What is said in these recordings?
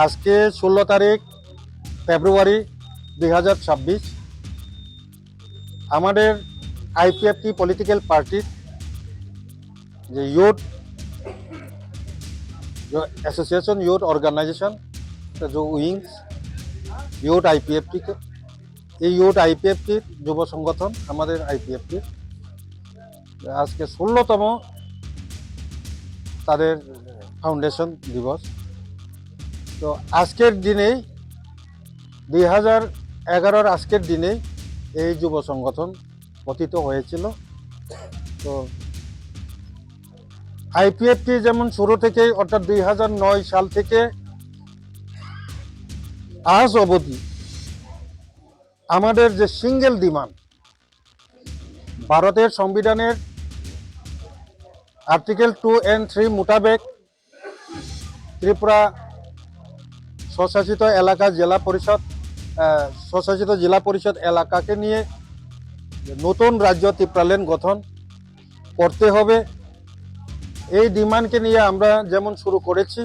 আজকে 16 তারিখ ফেব্রুয়ারি 2026 আমাদের আইপিএফটি পলিটিক্যাল পার্টির যে ইউথ एसोसिएशन यूथ ऑर्गेनाइजेशन का जो विंग्स यूथ आईपीएफटी के ये यूथ आईपीएफटी যুব সংগঠন আমাদের আইপিএফটি আজকে 16তম তাদের ফাউন্ডেশন দিবস। তো আজকের দিনেই 2011 আজকের দিনেই এই যুব সংগঠন গঠিত হয়েছিল। তো আইপিএফটি যেমন শুরু থেকেই অর্থাৎ 2009 সাল থেকে আজ অবধি আমাদের যে সিঙ্গেল ডিমান্ড ভারতের সংবিধানের আর্টিকেল 2 and 3 মোতাবেক ত্রিপুরা স্বশাসিত এলাকা জেলা পরিষদ স্বশাসিত জেলা পরিষদ এলাকাকে নিয়ে নতুন রাজ্য ত্রিপুরাল্যান্ড গঠন করতে হবে। এই ডিমান্ডকে নিয়ে আমরা যেমন শুরু করেছি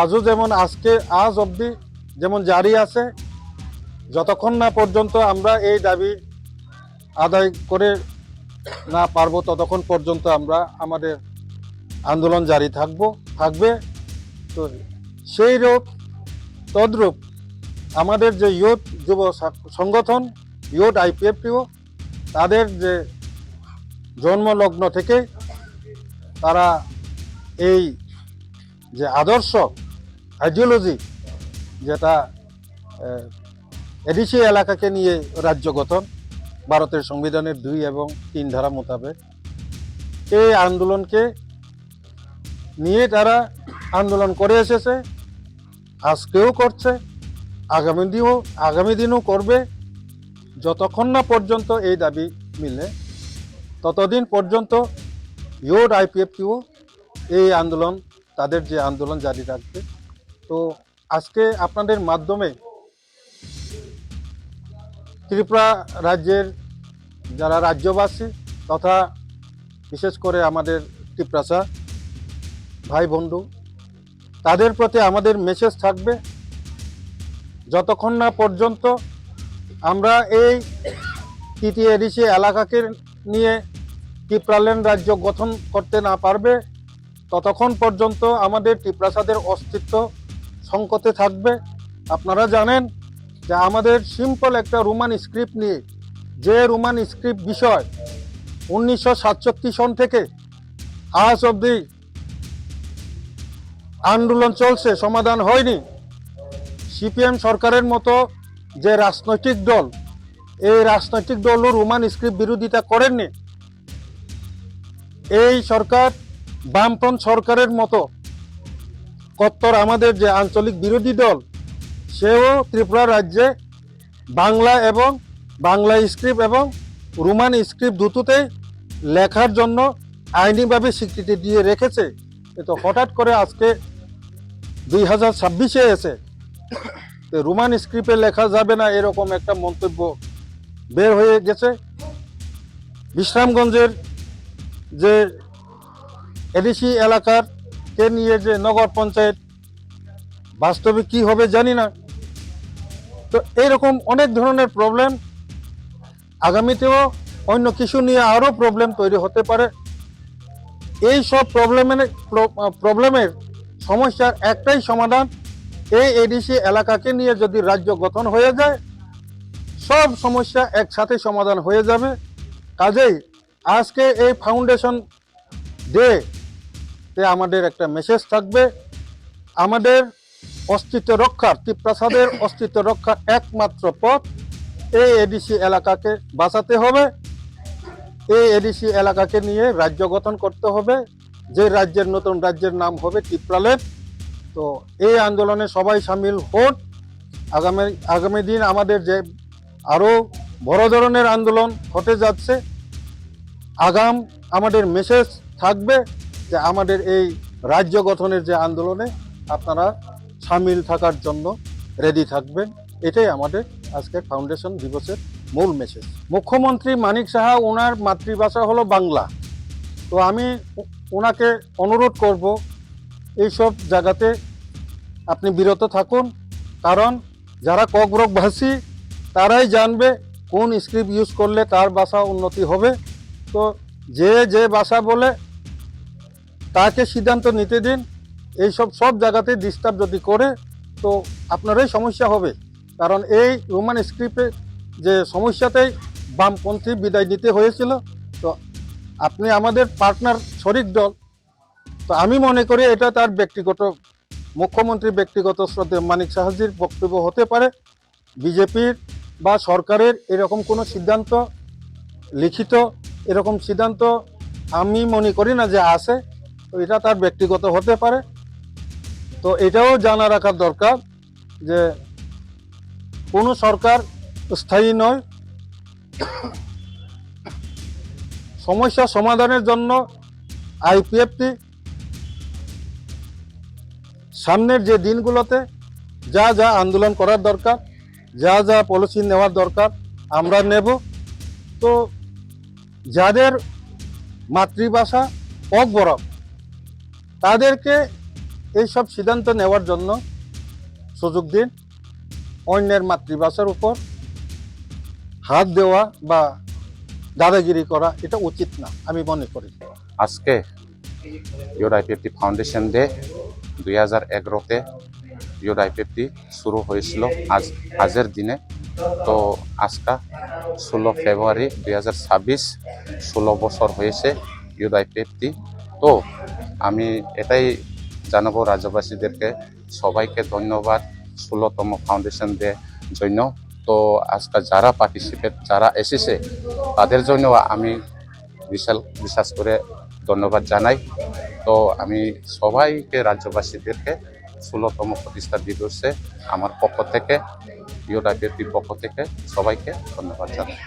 আজও যেমন আজ অবধি যেমন জারি আছে, যতক্ষণ না পর্যন্ত আমরা এই দাবি আদায় করে না পারবো ততক্ষণ পর্যন্ত আমরা আমাদের আন্দোলন জারি থাকবে। তো সেই রূপ তদ্রূপ আমাদের যে ইউথ যুব সংগঠন ইউথ আইপিএফটিও তাদের যে জন্মলগ্ন থেকে তারা এই যে আদর্শ আইডিওলজি যেটা এডিসি এলাকাকে নিয়ে রাজ্য গঠন ভারতের সংবিধানের 2 এবং 3 ধারা মোতাবেক এই আন্দোলনকে নিয়ে তারা আন্দোলন করে এসেছে, আজকেও করছে, আগামী দিনও করবে। যতক্ষণ না পর্যন্ত এই দাবি মিলে ততদিন পর্যন্ত ইউথ আইপিএফটিও এই আন্দোলন তাদের যে আন্দোলন জারি রাখবে। তো আজকে আপনাদের মাধ্যমে ত্রিপুরা রাজ্যের যারা রাজ্যবাসী তথা বিশেষ করে আমাদের ত্রিপুরাসা ভাই বন্ধু তাদের প্রতি আমাদের মেসেজ থাকবে, যতক্ষণ না পর্যন্ত আমরা এই তৃতীয় এডিসি এলাকাকে নিয়ে টিপ্রাল্যান্ড রাজ্য গঠন করতে না পারবে, ততক্ষণ পর্যন্ত আমাদের টিপ্রাসাদের অস্তিত্ব সংকটে থাকবে। আপনারা জানেন যে আমাদের সিম্পল একটা রোমান স্ক্রিপ্ট নিয়ে, যে রোমান স্ক্রিপ্ট বিষয় 1967 সন থেকে আজ অবধি আন্দোলন চলছে, সমাধান হয়নি। সিপিএম সরকারের মতো যে রাজনৈতিক দল, এই রাজনৈতিক দলও রোমান স্ক্রিপ্ট বিরোধিতা করেননি। এই সরকার বামপন্থী সরকারের মতো কট্টর আমাদের যে আঞ্চলিক বিরোধী দল, সেও ত্রিপুরা রাজ্যে বাংলা এবং বাংলা স্ক্রিপ্ট এবং রোমান স্ক্রিপ্ট দুটোতেই লেখার জন্য আইনিভাবে স্বীকৃতি দিয়ে রেখেছে। তো হঠাৎ করে আজকে 2026-এ এসে রোমান স্ক্রিপ্টে লেখা যাবে না এরকম একটা মন্তব্য বের হয়ে গেছে। বিশ্রামগঞ্জের যে এডিসি এলাকার কে নিয়ে যে নগর পঞ্চায়েত, বাস্তবে কি হবে জানি না। তো এইরকম অনেক ধরনের প্রবলেম, আগামীতেও অন্য কিছু নিয়ে আরও প্রবলেম তৈরি হতে পারে। এই সব প্রবলেমের সমস্যার একটাই সমাধান, এই এডিসি এলাকাকে নিয়ে যদি রাজ্য গঠন হয়ে যায়, সব সমস্যা একসাথে সমাধান হয়ে যাবে। কাজেই আজকে এই ফাউন্ডেশন ডে তে আমাদের একটা মেসেজ থাকবে, আমাদের অস্তিত্ব রক্ষার, টিপ্রাসাদের অস্তিত্ব রক্ষার একমাত্র পথ এই এডিসি এলাকাকে বাঁচাতে হবে। এই এডিসি এলাকাকে নিয়ে রাজ্য গঠন করতে হবে, যে রাজ্যের নতুন রাজ্যের নাম হবে টিপ্রাল্যান্ড। তো এই আন্দোলনে সবাই সামিল হোক। আগামী দিন আমাদের যে আরও বড় ধরনের আন্দোলন হতে যাচ্ছে, আমাদের মেসেজ থাকবে যে আমাদের এই রাজ্য গঠনের যে আন্দোলনে আপনারা সামিল থাকার জন্য রেডি থাকবেন। এটাই আমাদের আজকের ফাউন্ডেশন দিবসের মূল মেসেজ। মুখ্যমন্ত্রী মানিক সাহা, ওনার মাতৃভাষা হলো বাংলা। তো আমি ওনাকে অনুরোধ করব, এইসব জায়গাতে আপনি বিরত থাকুন, কারণ যারা ককবরক ভাষী তারাই জানবে কোন স্ক্রিপ্ট ইউজ করলে তার ভাষা উন্নতি হবে। তো যে ভাষা বলে তাকে সিদ্ধান্ত নিতে দিন। এইসব সব জায়গাতে ডিস্টার্ব যদি করে তো আপনারই সমস্যা হবে, কারণ এই রোমান স্ক্রিপ্টে যে সমস্যাতেই বামপন্থী বিদায় নিতে হয়েছিল। তো আপনি আমাদের পার্টনার, শরিক দল। তো আমি মনে করি এটা তার ব্যক্তিগত, মুখ্যমন্ত্রীর ব্যক্তিগত শ্রদ্ধেয় মানিক সাহাজির বক্তব্য হতে পারে। বিজেপির বা সরকারের এরকম কোনো সিদ্ধান্ত, লিখিত এরকম সিদ্ধান্ত আমি মনে করি না যে আছে। তো এটা তার ব্যক্তিগত হতে পারে। তো এটাও জানা রাখার দরকার যে কোনো সরকার স্থায়ী নয়। সমস্যা সমাধানের জন্য আইপিএফটি সামনের যে দিনগুলোতে যা যা আন্দোলন করার দরকার, যা যা পলিসি নেওয়ার দরকার আমরা নেব। তো যাদের মাতৃভাষা অকবরক তাদেরকে এইসব সিদ্ধান্ত নেওয়ার জন্য সুযোগ দিন। অন্যের মাতৃভাষার উপর হাত দেওয়া বা দাদাগিরি করা এটা উচিত না, আমি মনে করি। আজকে ইউআইপিএফটি ফাউন্ডেশন ডে 2011-তে ইউআইপিএফটি শুরু হয়েছিল আজের দিনে। তো আজকে 16 ফেব্রুয়ারি 2026, 16 বছর হয়েছে ইউআইপিএফটি। তো আমি এটাই জানাবো রাজ্যবাসীদেরকে, সবাইকে ধন্যবাদ 16তম ফাউন্ডেশন ডে জন্য। তো আজকে যারা এসেছে তাদের জন্য আমি বিশেষ করে ধন্যবাদ জানাই। তো আমি সবাইকে, রাজ্যবাসীদেরকে 16তম প্রতিষ্ঠা দিবসে আমার পক্ষ থেকে, ইউআইপিএফটির পক্ষ থেকে সবাইকে ধন্যবাদ জানাই।